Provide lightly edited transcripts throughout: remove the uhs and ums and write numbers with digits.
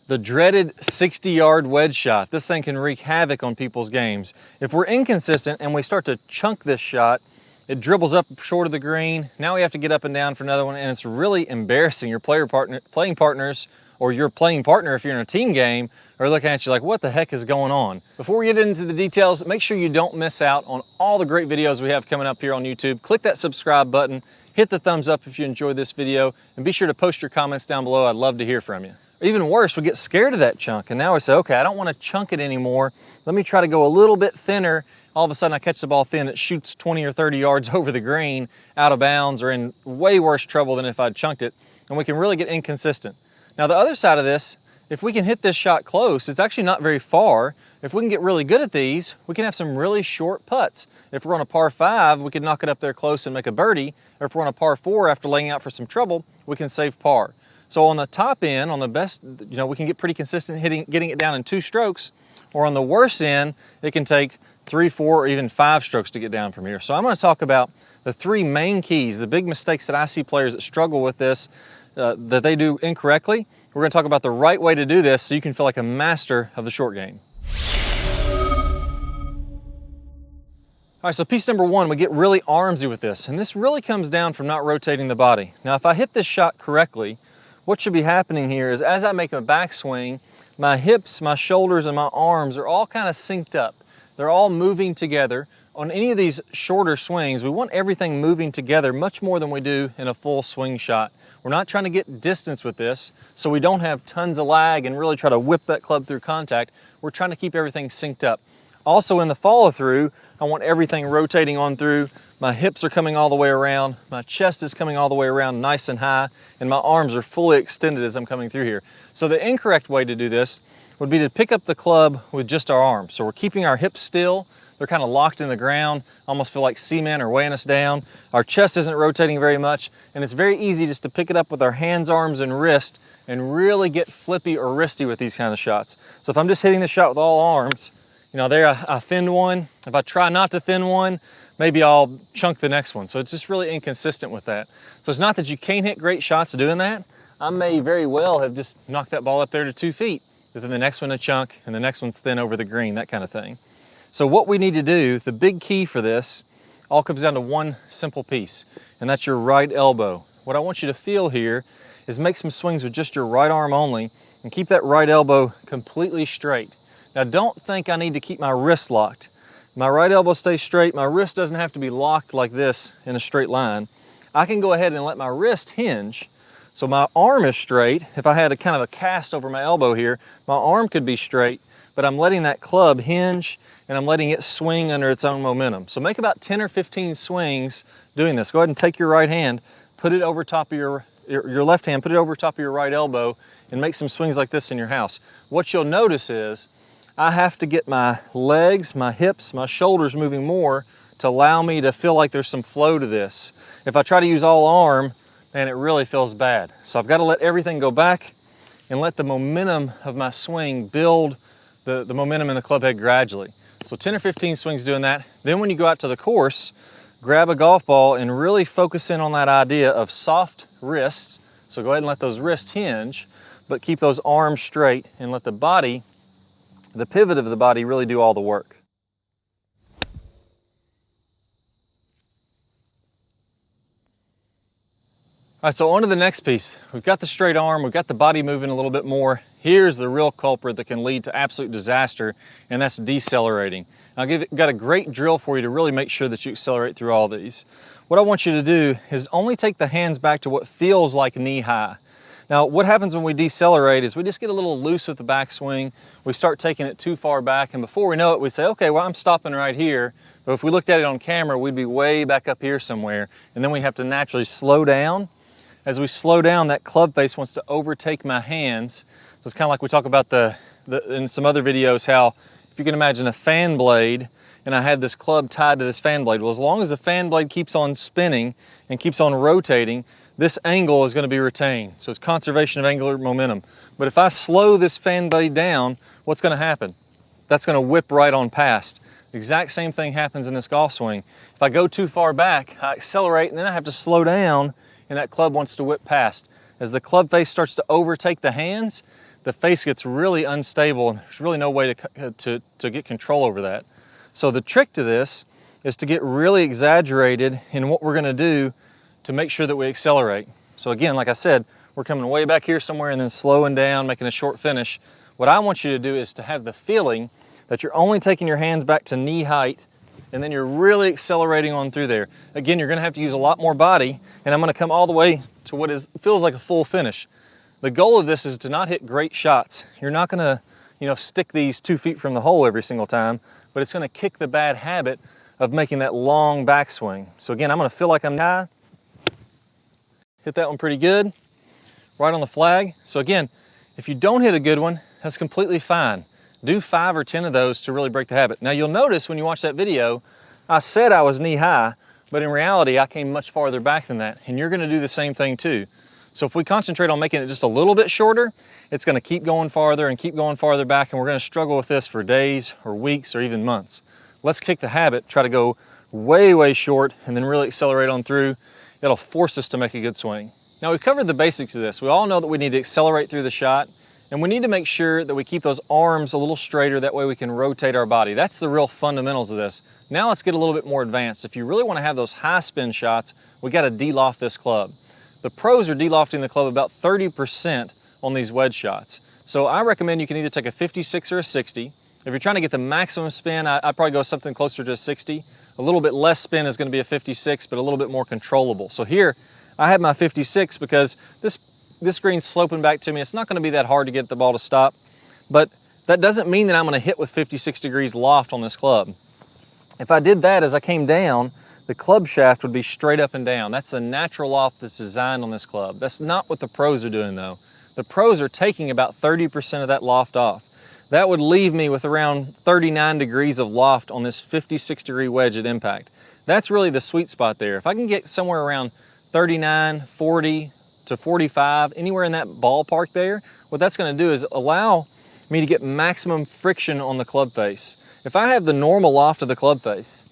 The dreaded 60-yard wedge shot. This thing can wreak havoc on people's games. If we're inconsistent and we start to chunk this shot, it dribbles up short of the green. Now we have to get up and down for another one, and it's really embarrassing. Your playing partners, or your playing partner if you're in a team game, are looking at you like, what the heck is going on? Before we get into the details, make sure you don't miss out on all the great videos we have coming up here on YouTube. Click that subscribe button, hit the thumbs up if you enjoyed this video, and be sure to post your comments down below. I'd love to hear from you. Even worse, we get scared of that chunk, and now we say, okay, I don't want to chunk it anymore. Let me try to go a little bit thinner. All of a sudden I catch the ball thin, it shoots 20 or 30 yards over the green, out of bounds, or in way worse trouble than if I'd chunked it, and we can really get inconsistent. Now the other side of this, if we can hit this shot close, it's actually not very far. If we can get really good at these, we can have some really short putts. If we're on a par 5, we can knock it up there close and make a birdie, or if we're on a par 4 after laying out for some trouble, we can save par. So on the top end, on the best, we can get pretty consistent getting it down in 2 strokes, or on the worst end, it can take 3, 4, or even 5 strokes to get down from here. So I'm going to talk about the 3 main keys, the big mistakes that I see players that struggle with this, that they do incorrectly. We're going to talk about the right way to do this so you can feel like a master of the short game. All right, so piece number 1, we get really armsy with this, and this really comes down from not rotating the body. Now, if I hit this shot correctly, what should be happening here is as I make a backswing, my hips, my shoulders, and my arms are all kind of synced up. They're all moving together. On any of these shorter swings, we want everything moving together much more than we do in a full swing shot. We're not trying to get distance with this, so we don't have tons of lag and really try to whip that club through contact. We're trying to keep everything synced up. Also in the follow through, I want everything rotating on through. My hips are coming all the way around, my chest is coming all the way around nice and high, and my arms are fully extended as I'm coming through here. So the incorrect way to do this would be to pick up the club with just our arms. So we're keeping our hips still, they're kind of locked in the ground, almost feel like cement are weighing us down. Our chest isn't rotating very much, and it's very easy just to pick it up with our hands, arms, and wrist and really get flippy or wristy with these kind of shots. So if I'm just hitting the shot with all arms, there I thinned one. If I try not to thin one, maybe I'll chunk the next one. So it's just really inconsistent with that. So it's not that you can't hit great shots doing that. I may very well have just knocked that ball up there to 2 feet, but then the next one a chunk, and the next one's thin over the green, that kind of thing. So what we need to do, the big key for this, all comes down to one simple piece, and that's your right elbow. What I want you to feel here is make some swings with just your right arm only, and keep that right elbow completely straight. Now don't think I need to keep my wrist locked. My right elbow stays straight, my wrist doesn't have to be locked like this in a straight line. I can go ahead and let my wrist hinge, so my arm is straight. If I had a kind of a cast over my elbow here, my arm could be straight, but I'm letting that club hinge and I'm letting it swing under its own momentum. So make about 10 or 15 swings doing this. Go ahead and take your right hand, put it over top of your left hand, put it over top of your right elbow, and make some swings like this in your house. What you'll notice is I have to get my legs, my hips, my shoulders moving more to allow me to feel like there's some flow to this. If I try to use all arm, man, it really feels bad. So I've got to let everything go back and let the momentum of my swing build the momentum in the club head gradually. So 10 or 15 swings doing that. Then when you go out to the course, grab a golf ball and really focus in on that idea of soft wrists. So go ahead and let those wrists hinge, but keep those arms straight and let the body, the pivot of the body, really do all the work. All right, so on to the next piece. We've got the straight arm, we've got the body moving a little bit more. Here's the real culprit that can lead to absolute disaster, and that's decelerating. I've got a great drill for you to really make sure that you accelerate through all these. What I want you to do is only take the hands back to what feels like knee high. Now, what happens when we decelerate is we just get a little loose with the backswing. We start taking it too far back, and before we know it, we say, okay, well, I'm stopping right here. But if we looked at it on camera, we'd be way back up here somewhere, and then we have to naturally slow down. As we slow down, that club face wants to overtake my hands. So it's kind of like we talk about in some other videos, how if you can imagine a fan blade and I had this club tied to this fan blade. Well, as long as the fan blade keeps on spinning and keeps on rotating, this angle is going to be retained. So it's conservation of angular momentum. But if I slow this fan blade down, what's going to happen? That's going to whip right on past. The exact same thing happens in this golf swing. If I go too far back, I accelerate and then I have to slow down, and that club wants to whip past. As the club face starts to overtake the the face gets really unstable and there's really no way to get control over that. So the trick to this is to get really exaggerated in what we're gonna do to make sure that we accelerate. So again, like I said, we're coming way back here somewhere and then slowing down, making a short finish. What I want you to do is to have the feeling that you're only taking your hands back to knee height and then you're really accelerating on through there. Again, you're gonna have to use a lot more body, and I'm gonna come all the way to what feels like a full finish. The goal of this is to not hit great shots. You're not gonna, stick these 2 feet from the hole every single time, but it's gonna kick the bad habit of making that long backswing. So again, I'm gonna feel like I'm high. Hit that one pretty good, right on the flag. So again, if you don't hit a good one, that's completely fine. Do 5 or 10 of those to really break the habit. Now you'll notice when you watch that video, I said I was knee high, but in reality, I came much farther back than that. And you're gonna do the same thing too. So if we concentrate on making it just a little bit shorter, it's gonna keep going farther and keep going farther back, and we're gonna struggle with this for days or weeks or even months. Let's kick the habit, try to go way, way short and then really accelerate on through. It'll force us to make a good swing. Now we've covered the basics of this. We all know that we need to accelerate through the shot, and we need to make sure that we keep those arms a little straighter, that way we can rotate our body. That's the real fundamentals of this. Now let's get a little bit more advanced. If you really want to have those high spin shots, we got to de-loft this club. The pros are de-lofting the club about 30% on these wedge shots. So I recommend you can either take a 56 or a 60. If you're trying to get the maximum spin, I'd probably go something closer to a 60. A little bit less spin is going to be a 56, but a little bit more controllable. So here, I have my 56 because this green's sloping back to me. It's not going to be that hard to get the ball to stop, but that doesn't mean that I'm going to hit with 56 degrees loft on this club. If I did that as I came down, the club shaft would be straight up and down. That's the natural loft that's designed on this club. That's not what the pros are doing though. The pros are taking about 30% of that loft off. That would leave me with around 39 degrees of loft on this 56 degree wedge at impact. That's really the sweet spot there. If I can get somewhere around 39, 40 to 45, anywhere in that ballpark there, what that's gonna do is allow me to get maximum friction on the club face. If I have the normal loft of the club face,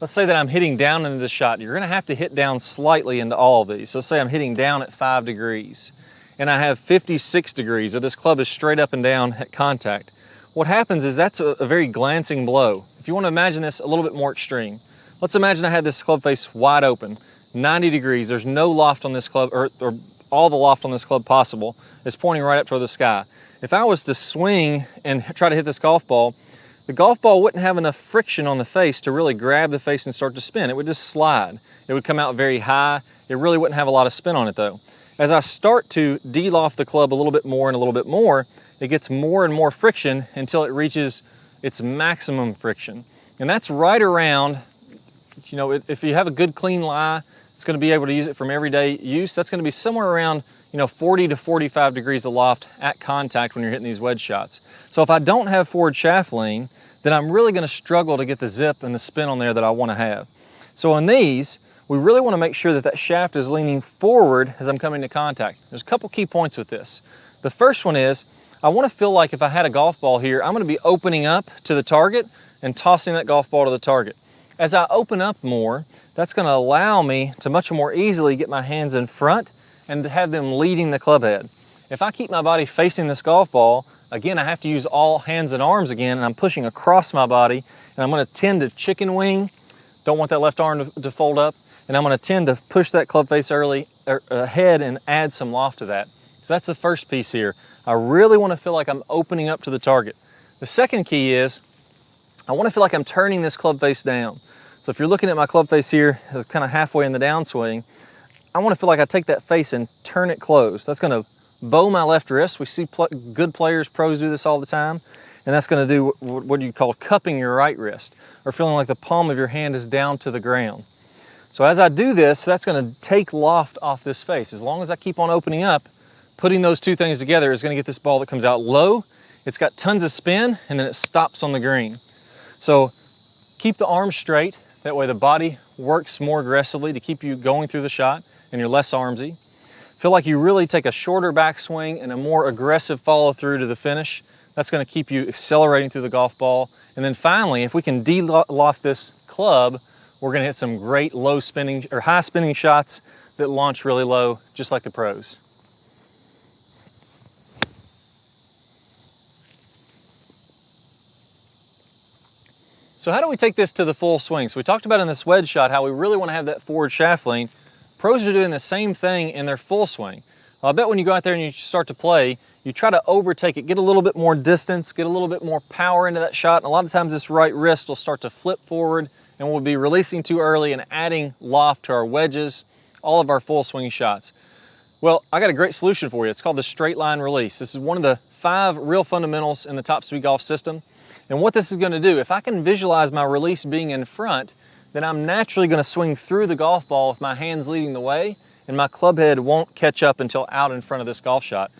let's say that I'm hitting down into the shot, you're gonna have to hit down slightly into all of these. So let's say I'm hitting down at 5 degrees and I have 56 degrees, or this club is straight up and down at contact. What happens is that's a very glancing blow. If you wanna imagine this a little bit more extreme, let's imagine I had this club face wide open, 90 degrees, there's no loft on this club, or all the loft on this club possible. It's pointing right up toward the sky. If I was to swing and try to hit this golf ball, the golf ball wouldn't have enough friction on the face to really grab the face and start to spin. It would just slide. It would come out very high. It really wouldn't have a lot of spin on it though. As I start to de-loft the club a little bit more and a little bit more, it gets more and more friction until it reaches its maximum friction. And that's right around, if you have a good clean lie, it's going to be able to use it from everyday use. That's going to be somewhere around 40 to 45 degrees of loft at contact when you're hitting these wedge shots. So if I don't have forward shaft lean, then I'm really going to struggle to get the zip and the spin on there that I want to have. So on these, we really want to make sure that that shaft is leaning forward as I'm coming to contact. There's a couple key points with this. The first one is, I want to feel like if I had a golf ball here, I'm going to be opening up to the target and tossing that golf ball to the target. As I open up more, that's going to allow me to much more easily get my hands in front and to have them leading the club head. If I keep my body facing this golf ball, again, I have to use all hands and arms again, and I'm pushing across my body, and I'm going to tend to chicken wing. Don't want that left arm to fold up, and I'm going to tend to push that club face ahead and add some loft to that. So that's the first piece here. I really want to feel like I'm opening up to the target. The second key is I want to feel like I'm turning this club face down. So if you're looking at my club face here, it's kind of halfway in the downswing, I want to feel like I take that face and turn it closed. That's going to bow my left wrist. We see good players, pros do this all the time, and that's going to do what you call cupping your right wrist, or feeling like the palm of your hand is down to the ground. So as I do this, that's going to take loft off this face. As long as I keep on opening up, putting those two things together is going to get this ball that comes out low, it's got tons of spin, and then it stops on the green. So keep the arms straight. That way the body works more aggressively to keep you going through the shot and you're less armsy. Feel like you really take a shorter backswing and a more aggressive follow through to the finish. That's going to keep you accelerating through the golf ball. And then finally, if we can de-loft this club, we're going to hit some great low spinning or high spinning shots that launch really low, just like the pros. So how do we take this to the full swing? So we talked about in this wedge shot how we really want to have that forward shaft lean. Pros are doing the same thing in their full swing. Well, I bet when you go out there and you start to play, you try to overtake it, get a little bit more distance, get a little bit more power into that shot, and a lot of times this right wrist will start to flip forward and we'll be releasing too early and adding loft to our wedges, all of our full swing shots. Well, I got a great solution for you. It's called the straight line release. This is one of the 5 real fundamentals in the top speed golf system. And what this is going to do, if I can visualize my release being in front, then I'm naturally going to swing through the golf ball with my hands leading the way, and my club head won't catch up until out in front of this golf shot.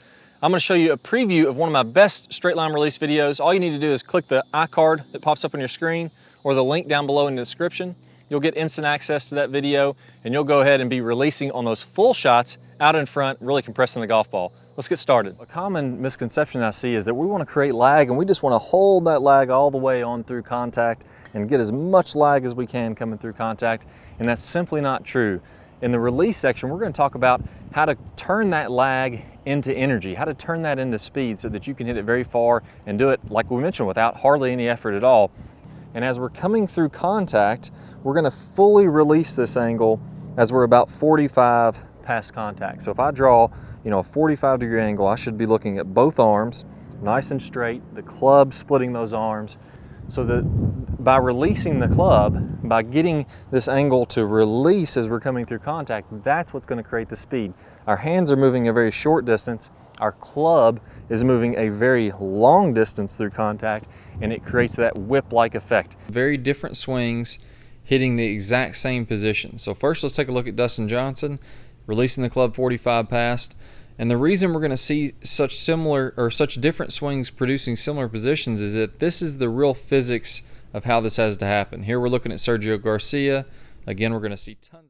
I'm going to show you a preview of one of my best straight line release videos. All you need to do is click the iCard that pops up on your screen or the link down below in the description. You'll get instant access to that video, and you'll go ahead and be releasing on those full shots out in front, really compressing the golf ball. Let's get started. A common misconception I see is that we want to create lag and we just want to hold that lag all the way on through contact and get as much lag as we can coming through contact, and that's simply not true. In the release section, we're going to talk about how to turn that lag into energy, how to turn that into speed so that you can hit it very far and do it, like we mentioned, without hardly any effort at all. And as we're coming through contact, we're going to fully release this angle as we're about 45 past contact. So if I draw, a 45-degree angle, I should be looking at both arms, nice and straight, the club splitting those arms, so that by releasing the club, by getting this angle to release as we're coming through contact, that's what's going to create the speed. Our hands are moving a very short distance, our club is moving a very long distance through contact, and it creates that whip-like effect. Very different swings hitting the exact same position. So first let's take a look at Dustin Johnson, releasing the club 45 past. And the reason we're going to see such different swings producing similar positions is that this is the real physics of how this has to happen. Here we're looking at Sergio Garcia. Again, we're going to see tons